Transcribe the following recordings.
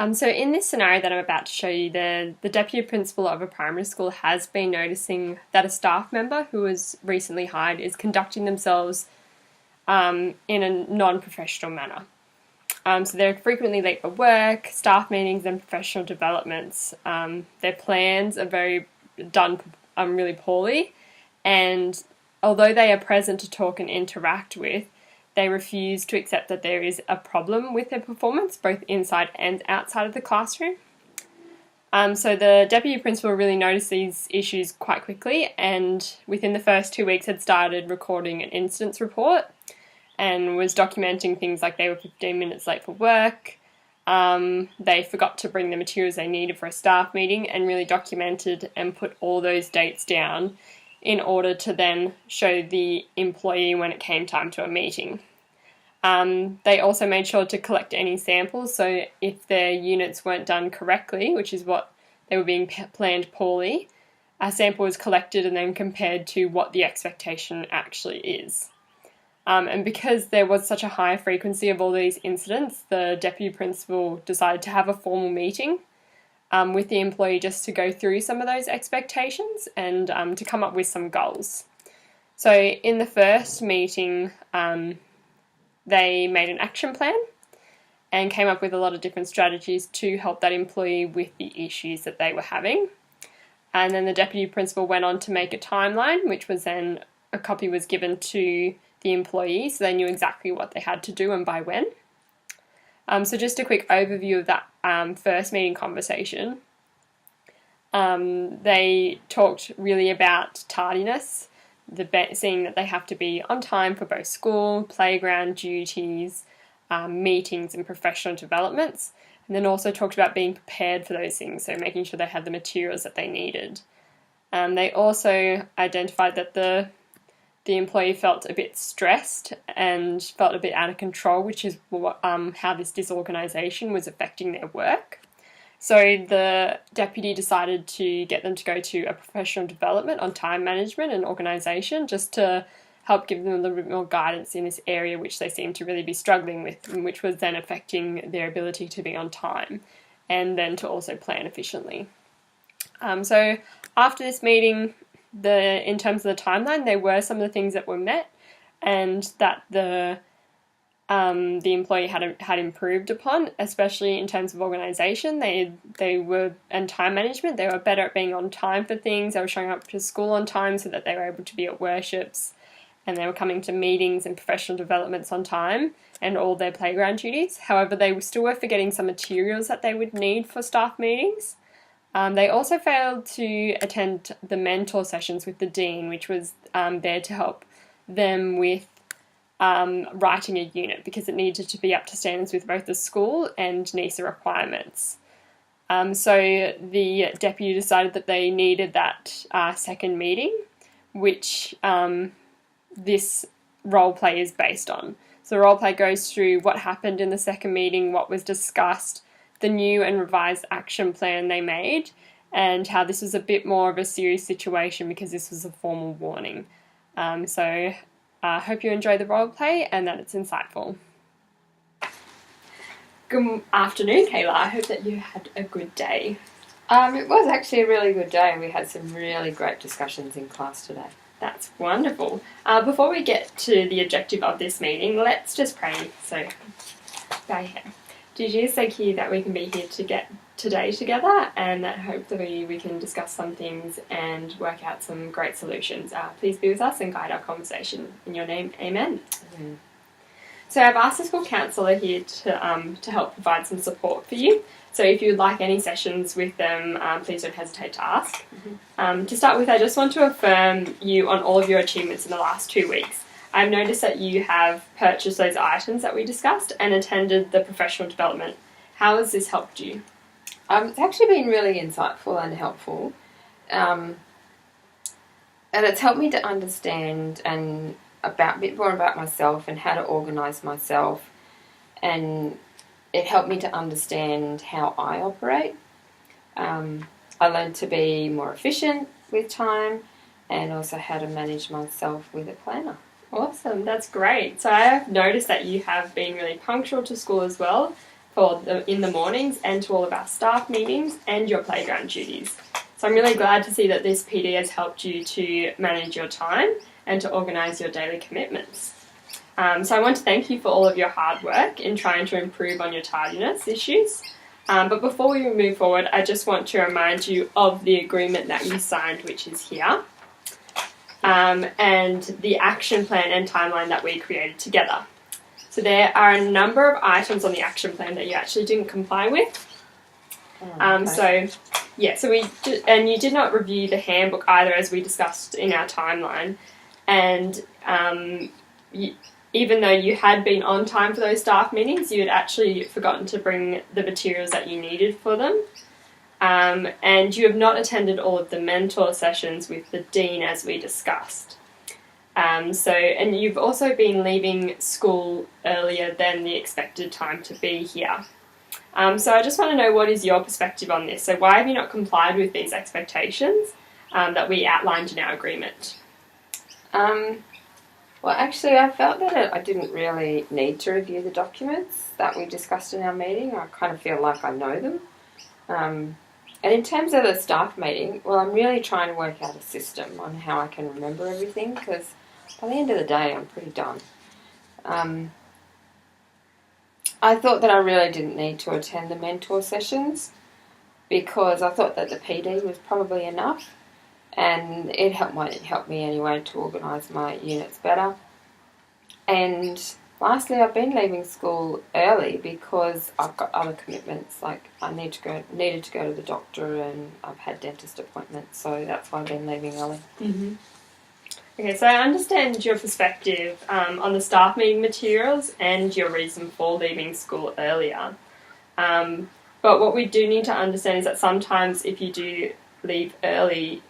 So in this scenario that I'm about to show you, the deputy principal of a primary school has been noticing that a staff member who was recently hired is conducting themselves in a non-professional manner. So they're frequently late for work, staff meetings and professional developments. Their plans are done really poorly, and although they are present to talk and interact with, they refuse to accept that there is a problem with their performance, both inside and outside of the classroom. So the deputy principal really noticed these issues quite quickly, and within the first 2 weeks had started recording an incidents report and was documenting things like they were 15 minutes late for work, they forgot to bring the materials they needed for a staff meeting, and really documented and put all those dates down in order to then show the employee when it came time to a meeting. They also made sure to collect any samples, so if their units weren't done correctly, which is what they were being planned poorly, a sample was collected and then compared to what the expectation actually is. And because there was such a high frequency of all these incidents, the deputy principal decided to have a formal meeting with the employee just to go through some of those expectations and to come up with some goals. So in the first meeting, they made an action plan and came up with a lot of different strategies to help that employee with the issues that they were having. And then the deputy principal went on to make a timeline, which was then a copy was given to the employee so they knew exactly what they had to do and by when. So just a quick overview of that first meeting conversation. They talked really about tardiness, seeing that they have to be on time for both school, playground duties, meetings and professional developments, and then also talked about being prepared for those things, so making sure they had the materials that they needed. They also identified that the employee felt a bit stressed and felt a bit out of control, which is how this disorganisation was affecting their work. So the deputy decided to get them to go to a professional development on time management and organisation, just to help give them a little bit more guidance in this area, which they seemed to really be struggling with, and which was then affecting their ability to be on time and then to also plan efficiently. So after this meeting, in terms of the timeline, there were some of the things that were met, and that the employee had improved upon, especially in terms of organisation. They were, and time management. They were better at being on time for things. They were showing up to school on time so that they were able to be at worships, and they were coming to meetings and professional developments on time and all their playground duties. However, they still were forgetting some materials that they would need for staff meetings. They also failed to attend the mentor sessions with the dean, which was there to help them with writing a unit, because it needed to be up to standards with both the school and NISA requirements. So the deputy decided that they needed that second meeting, which this role play is based on. So the role play goes through what happened in the second meeting, what was discussed, the new and revised action plan they made, and how this was a bit more of a serious situation because this was a formal warning. So I hope you enjoy the role play and that it's insightful. Good afternoon, Kayla. I hope that you had a good day. It was actually a really good day, and we had some really great discussions in class today. That's wonderful. Before we get to the objective of this meeting, let's just pray. So, bow your head. Dear Jesus, thank you that we can be here today together, and that hopefully we can discuss some things and work out some great solutions. Please be with us and guide our conversation. In your name, amen. Mm. So I've asked the school counsellor here to help provide some support for you. So if you'd like any sessions with them, please don't hesitate to ask. Mm-hmm. To start with, I just want to affirm you on all of your achievements in the last 2 weeks. I've noticed that you have purchased those items that we discussed and attended the professional development. How has this helped you? It's actually been really insightful and helpful. And it's helped me to understand a bit more about myself and how to organise myself. And it helped me to understand how I operate. I learned to be more efficient with time and also how to manage myself with a planner. Awesome, that's great. So I have noticed that you have been really punctual to school as well. in the mornings and to all of our staff meetings and your playground duties. So I'm really glad to see that this PD has helped you to manage your time and to organise your daily commitments. So I want to thank you for all of your hard work in trying to improve on your tardiness issues. But before we move forward, I just want to remind you of the agreement that you signed, which is here, and the action plan and timeline that we created together. So there are a number of items on the action plan that you actually didn't comply with. Okay. And you did not review the handbook either, as we discussed in our timeline. And even though you had been on time for those staff meetings, you had actually forgotten to bring the materials that you needed for them. And you have not attended all of the mentor sessions with the Dean, as we discussed. And you've also been leaving school earlier than the expected time to be here. So I just want to know, what is your perspective on this? So why have you not complied with these expectations that we outlined in our agreement? Well, actually, I felt that I didn't really need to review the documents that we discussed in our meeting. I kind of feel like I know them. And in terms of the staff meeting, well, I'm really trying to work out a system on how I can remember everything, because by the end of the day, I'm pretty done. I thought that I really didn't need to attend the mentor sessions, because I thought that the PD was probably enough, and it helped me anyway to organise my units better. And lastly, I've been leaving school early because I've got other commitments, like I needed to go to the doctor, and I've had dentist appointments, so that's why I've been leaving early. Mm-hmm. Okay, so I understand your perspective on the staff meeting materials and your reason for leaving school earlier. But what we do need to understand is that sometimes if you do leave early,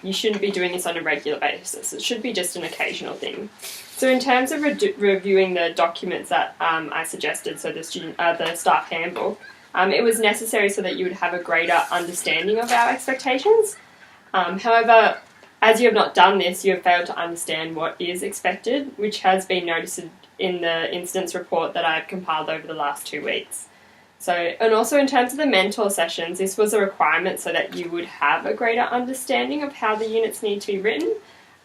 you shouldn't be doing this on a regular basis. It should be just an occasional thing. So in terms of reviewing the documents that I suggested, so the staff handbook, it was necessary so that you would have a greater understanding of our expectations. However, as you have not done this, you have failed to understand what is expected, which has been noticed in the instance report that I've compiled over the last 2 weeks. So, and also in terms of the mentor sessions, this was a requirement so that you would have a greater understanding of how the units need to be written.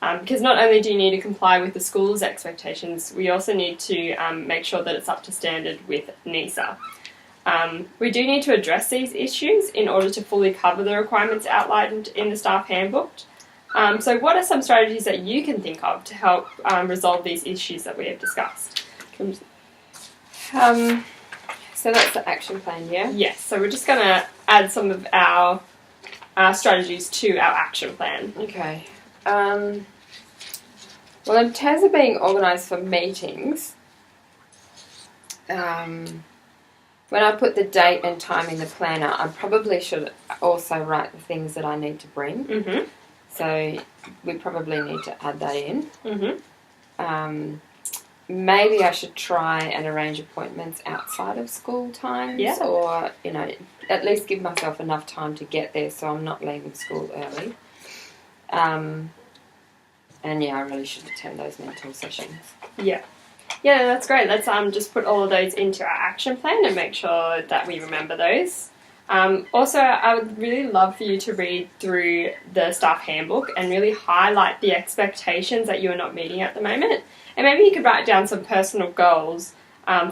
Because not only do you need to comply with the school's expectations, we also need to make sure that it's up to standard with NISA. We do need to address these issues in order to fully cover the requirements outlined in the staff handbook. So what are some strategies that you can think of to help resolve these issues that we have discussed? So that's the action plan, yeah? Yes, so we're just going to add some of our strategies to our action plan. Okay. Well, in terms of being organised for meetings, when I put the date and time in the planner, I probably should also write the things that I need to bring. Mm-hmm. So we probably need to add that in. Mm-hmm. Maybe I should try and arrange appointments outside of school times, Yeah. or, at least give myself enough time to get there so I'm not leaving school early. And yeah, I really should attend those mentor sessions. Yeah. Yeah, that's great. Let's just put all of those into our action plan and make sure that we remember those. Also, I would really love for you to read through the staff handbook and really highlight the expectations that you are not meeting at the moment. And maybe you could write down some personal goals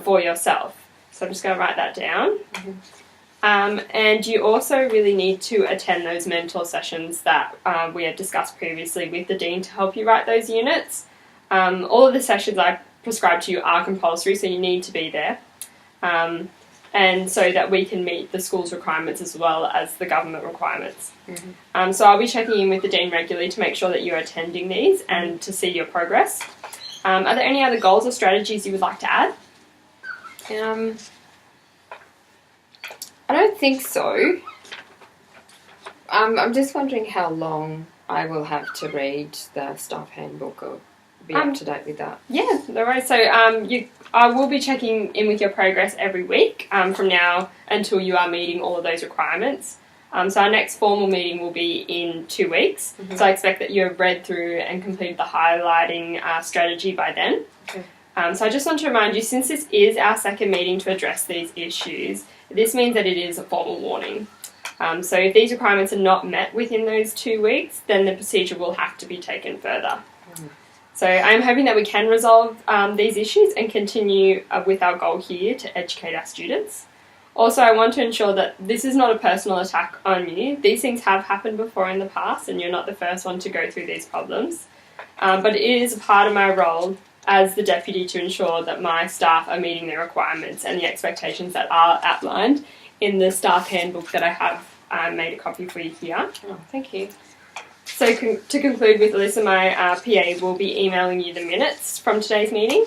for yourself. So I'm just going to write that down. Mm-hmm. And you also really need to attend those mentor sessions that we had discussed previously with the Dean to help you write those units. All of the sessions I prescribed to you are compulsory, so you need to be there. And so that we can meet the school's requirements as well as the government requirements. Mm-hmm. So I'll be checking in with the Dean regularly to make sure that you're attending these and to see your progress. Are there any other goals or strategies you would like to add? I don't think so. I'm just wondering how long I will have to read the staff handbook or be up to date with that. Yeah, no worries. So I will be checking in with your progress every week from now until you are meeting all of those requirements. So our next formal meeting will be in 2 weeks. Mm-hmm. So I expect that you have read through and completed the highlighting strategy by then. Okay. So I just want to remind you, since this is our second meeting to address these issues, this means that it is a formal warning. So if these requirements are not met within those 2 weeks, then the procedure will have to be taken further. So I'm hoping that we can resolve these issues and continue with our goal here to educate our students. Also, I want to ensure that this is not a personal attack on you. These things have happened before in the past, and you're not the first one to go through these problems. But it is a part of my role as the deputy to ensure that my staff are meeting their requirements and the expectations that are outlined in the staff handbook that I have made a copy for you here. Oh, thank you. So to conclude with, Alyssa, my PA will be emailing you the minutes from today's meeting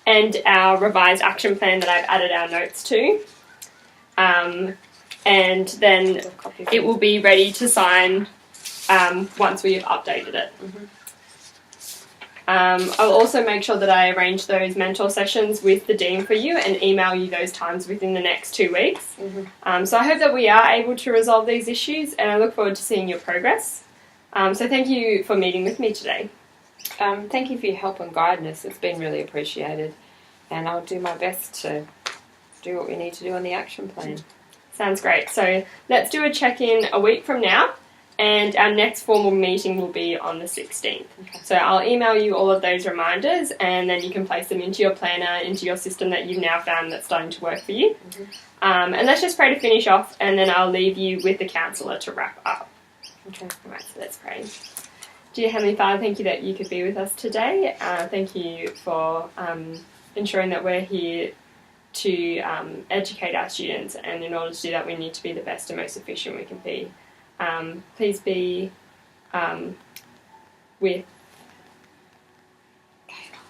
and our revised action plan that I've added our notes to. And then it will be ready to sign once we have updated it. I'll also make sure that I arrange those mentor sessions with the Dean for you and email you those times within the next 2 weeks. So I hope that we are able to resolve these issues, and I look forward to seeing your progress. So thank you for meeting with me today. Thank you for your help and guidance. It's been really appreciated, and I'll do my best to do what we need to do on the action plan. Sounds great. So let's do a check-in a week from now, and our next formal meeting will be on the 16th. Okay. So I'll email you all of those reminders, and then you can place them into your planner, into your system that you've now found that's starting to work for you. And let's just pray to finish off, and then I'll leave you with the counsellor to wrap up. Okay. All right, so let's pray. Dear Heavenly Father, thank you that you could be with us today. Thank you for ensuring that we're here to educate our students, and in order to do that we need to be the best and most efficient we can be. Please be with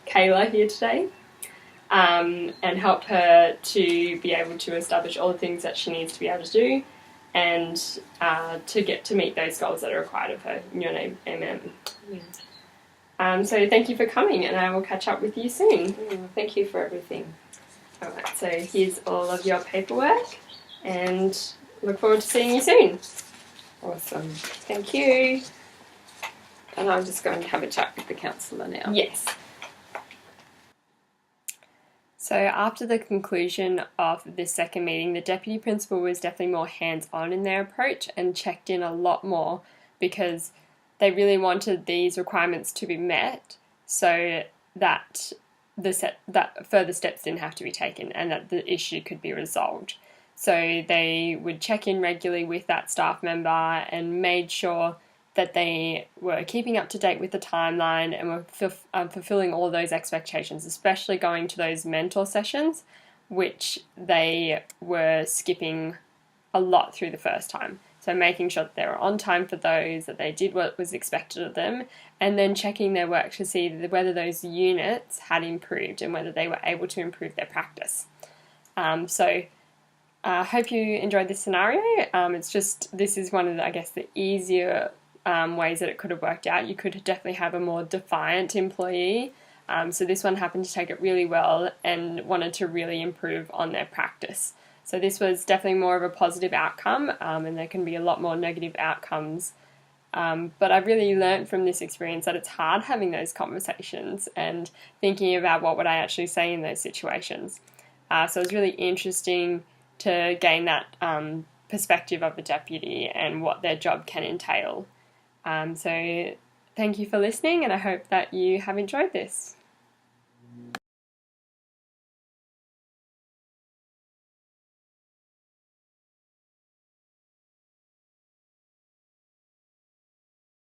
Kayla here today and help her to be able to establish all the things that she needs to be able to do and to get to meet those goals that are required of her. In your name, amen. So thank you for coming, and I will catch up with you soon. Thank you for everything. Alright, so here's all of your paperwork, and look forward to seeing you soon. Awesome. Thank you. And I'm just going to have a chat with the counsellor now. Yes. So after the conclusion of this second meeting, the deputy principal was definitely more hands-on in their approach and checked in a lot more because they really wanted these requirements to be met so that that further steps didn't have to be taken and that the issue could be resolved. So they would check in regularly with that staff member and made sure that they were keeping up to date with the timeline and were fulfilling all those expectations, especially going to those mentor sessions, which they were skipping a lot through the first time. So making sure that they were on time for those, that they did what was expected of them, and then checking their work to see whether those units had improved and whether they were able to improve their practice. So I hope you enjoyed this scenario. This is one of the easier ways that it could have worked out. You could definitely have a more defiant employee. So this one happened to take it really well and wanted to really improve on their practice. So this was definitely more of a positive outcome, and there can be a lot more negative outcomes. But I really learned from this experience that it's hard having those conversations and thinking about what would I actually say in those situations. So it was really interesting to gain that perspective of the deputy and what their job can entail. So thank you for listening, and I hope that you have enjoyed this.